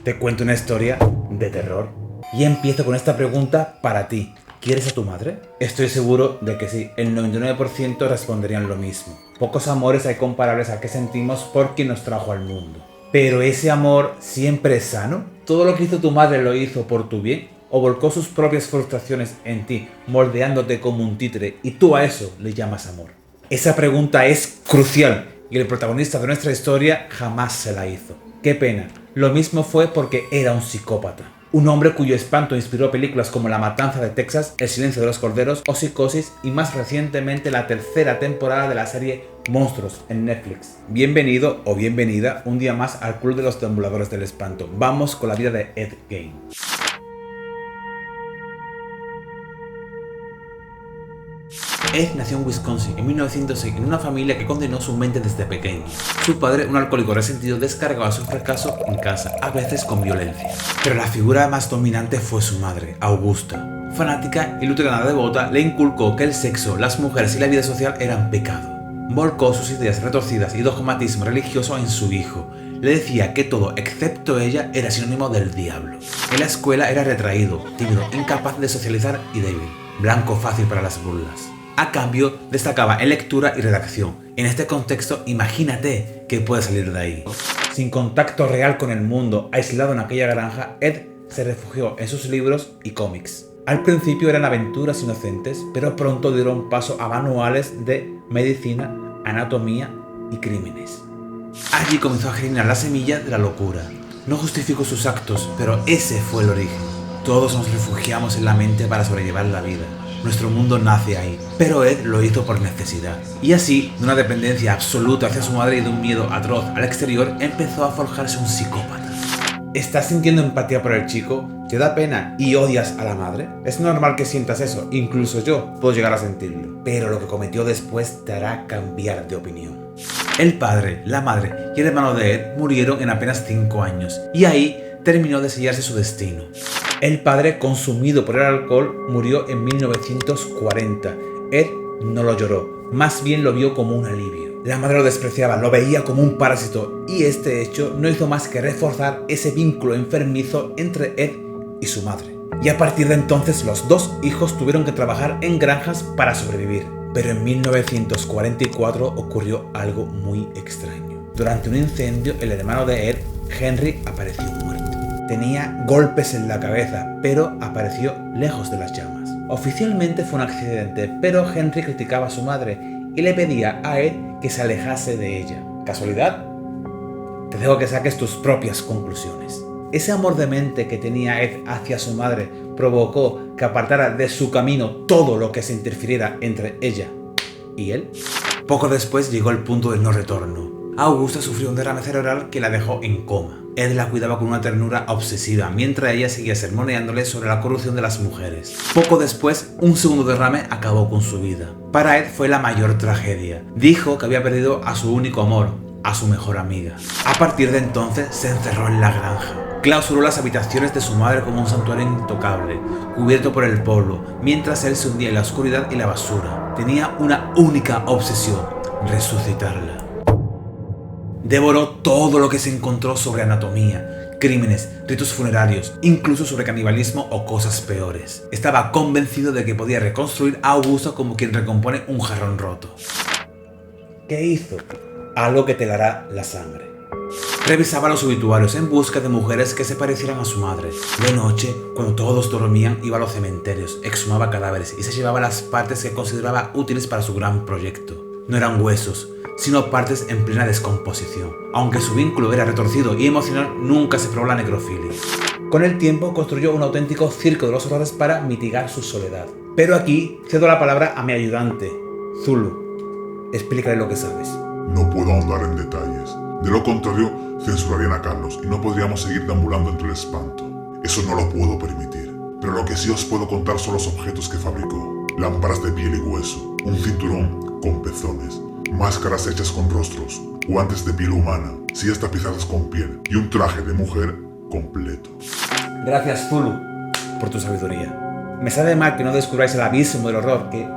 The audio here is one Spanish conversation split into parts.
te cuento una historia de terror. Y empiezo con esta pregunta para ti. ¿Quieres a tu madre? Estoy seguro de que sí, el 99% responderían lo mismo. Pocos amores hay comparables al que sentimos por quien nos trajo al mundo. ¿Pero ese amor siempre es sano? ¿Todo lo que hizo tu madre lo hizo por tu bien? ¿O volcó sus propias frustraciones en ti, moldeándote como un títere, y tú a eso le llamas amor? Esa pregunta es crucial y el protagonista de nuestra historia jamás se la hizo. Qué pena. Lo mismo fue porque era un psicópata. Un hombre cuyo espanto inspiró películas como La Matanza de Texas, El Silencio de los Corderos o Psicosis, y más recientemente la tercera temporada de la serie Monstruos en Netflix. Bienvenido o bienvenida un día más al Club de los Deambuladores del Espanto. Vamos con la vida de Ed Gein. Ed nació en Wisconsin en 1906 en una familia que condenó su mente desde pequeño. Su padre, un alcohólico resentido, descargaba su fracaso en casa, a veces con violencia. Pero la figura más dominante fue su madre, Augusta. Fanática y luterana devota, le inculcó que el sexo, las mujeres y la vida social eran pecado. Volcó sus ideas retorcidas y dogmatismo religioso en su hijo. Le decía que todo, excepto ella, era sinónimo del diablo. En la escuela era retraído, tímido, incapaz de socializar y débil. Blanco fácil para las burlas. A cambio, destacaba en lectura y redacción. En este contexto, imagínate qué puede salir de ahí. Sin contacto real con el mundo, aislado en aquella granja, Ed se refugió en sus libros y cómics. Al principio eran aventuras inocentes, pero pronto dieron paso a manuales de medicina, anatomía y crímenes. Allí comenzó a germinar la semilla de la locura. No justifico sus actos, pero ese fue el origen. Todos nos refugiamos en la mente para sobrellevar la vida. Nuestro mundo nace ahí, pero Ed lo hizo por necesidad. Y así, de una dependencia absoluta hacia su madre y de un miedo atroz al exterior, empezó a forjarse un psicópata. ¿Estás sintiendo empatía por el chico? ¿Te da pena y odias a la madre? Es normal que sientas eso, incluso yo puedo llegar a sentirlo. Pero lo que cometió después te hará cambiar de opinión. El padre, la madre y el hermano de Ed murieron en apenas 5 años, y ahí terminó de sellarse su destino. El padre, consumido por el alcohol, murió en 1940. Ed no lo lloró, más bien lo vio como un alivio. La madre lo despreciaba, lo veía como un parásito, y este hecho no hizo más que reforzar ese vínculo enfermizo entre Ed y su madre. Y a partir de entonces los dos hijos tuvieron que trabajar en granjas para sobrevivir. Pero en 1944 ocurrió algo muy extraño. Durante un incendio, el hermano de Ed, Henry, apareció muerto. Tenía golpes en la cabeza, pero apareció lejos de las llamas. Oficialmente fue un accidente, pero Henry criticaba a su madre y le pedía a Ed que se alejase de ella. ¿Casualidad? Te dejo que saques tus propias conclusiones. Ese amor demente que tenía Ed hacia su madre provocó que apartara de su camino todo lo que se interfiriera entre ella y él. Poco después llegó el punto del no retorno. Augusta sufrió un derrame cerebral que la dejó en coma. Ed la cuidaba con una ternura obsesiva, mientras ella seguía sermoneándole sobre la corrupción de las mujeres. Poco después, un segundo derrame acabó con su vida. Para Ed fue la mayor tragedia. Dijo que había perdido a su único amor, a su mejor amiga. A partir de entonces, se encerró en la granja. Clausuró las habitaciones de su madre como un santuario intocable, cubierto por el polvo, mientras él se hundía en la oscuridad y la basura. Tenía una única obsesión: resucitarla. Devoró todo lo que se encontró sobre anatomía, crímenes, ritos funerarios, incluso sobre canibalismo o cosas peores. Estaba convencido de que podía reconstruir a Augusta como quien recompone un jarrón roto. ¿Qué hizo? Algo que te helará la sangre. Revisaba los obituarios en busca de mujeres que se parecieran a su madre. De noche, cuando todos dormían, iba a los cementerios, exhumaba cadáveres y se llevaba las partes que consideraba útiles para su gran proyecto. No eran huesos, sino partes en plena descomposición. Aunque su vínculo era retorcido y emocional, nunca se probó la necrofilia. Con el tiempo construyó un auténtico circo de los horrores para mitigar su soledad. Pero aquí cedo la palabra a mi ayudante, Zulu. Explícale lo que sabes. No puedo ahondar en detalles. De lo contrario, censurarían a Carlos y no podríamos seguir deambulando entre el espanto. Eso no lo puedo permitir. Pero lo que sí os puedo contar son los objetos que fabricó. Lámparas de piel y hueso, un cinturón con pezones, máscaras hechas con rostros, guantes de piel humana, sillas tapizadas con piel y un traje de mujer completo. Gracias, Zulu, por tu sabiduría. Me sabe mal que no descubráis el abismo del horror que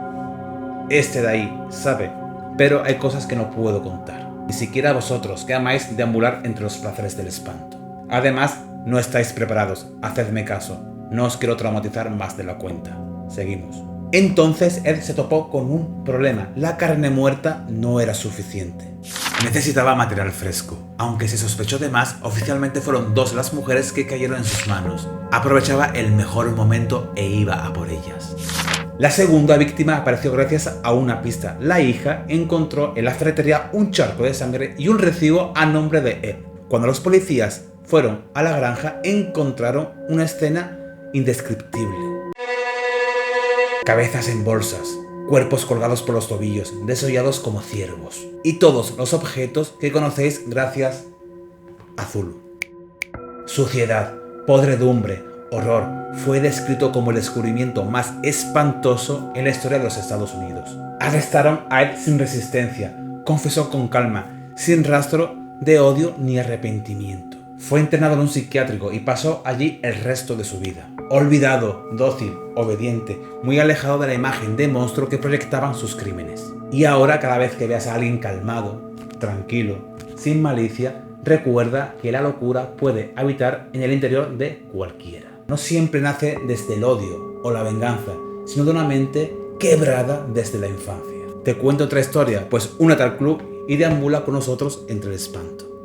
este de ahí sabe, pero hay cosas que no puedo contar. Ni siquiera vosotros, que amáis deambular entre los placeres del espanto. Además, No estáis preparados, hacedme caso. No os quiero traumatizar más de la cuenta. Seguimos. Entonces Ed se topó con un problema. La carne muerta no era suficiente. Necesitaba material fresco. Aunque se sospechó de más, oficialmente fueron 2 las mujeres que cayeron en sus manos. Aprovechaba el mejor momento e iba a por ellas. La segunda víctima apareció gracias a una pista. La hija encontró en la ferretería un charco de sangre y un recibo a nombre de Ed. Cuando los policías fueron a la granja, encontraron una escena indescriptible. Cabezas en bolsas, cuerpos colgados por los tobillos, desollados como ciervos. Y todos los objetos que conocéis gracias a Zulu. Suciedad, podredumbre, horror. Fue descrito como el descubrimiento más espantoso en la historia de los Estados Unidos. Arrestaron a Ed sin resistencia. Confesó con calma, sin rastro de odio ni arrepentimiento. Fue internado en un psiquiátrico y pasó allí el resto de su vida. Olvidado, dócil, obediente, muy alejado de la imagen de monstruo que proyectaban sus crímenes. Y ahora, cada vez que veas a alguien calmado, tranquilo, sin malicia, recuerda que la locura puede habitar en el interior de cualquiera. No siempre nace desde el odio o la venganza, sino de una mente quebrada desde la infancia. ¿Te cuento otra historia? Pues únete al club y deambula con nosotros entre el espanto.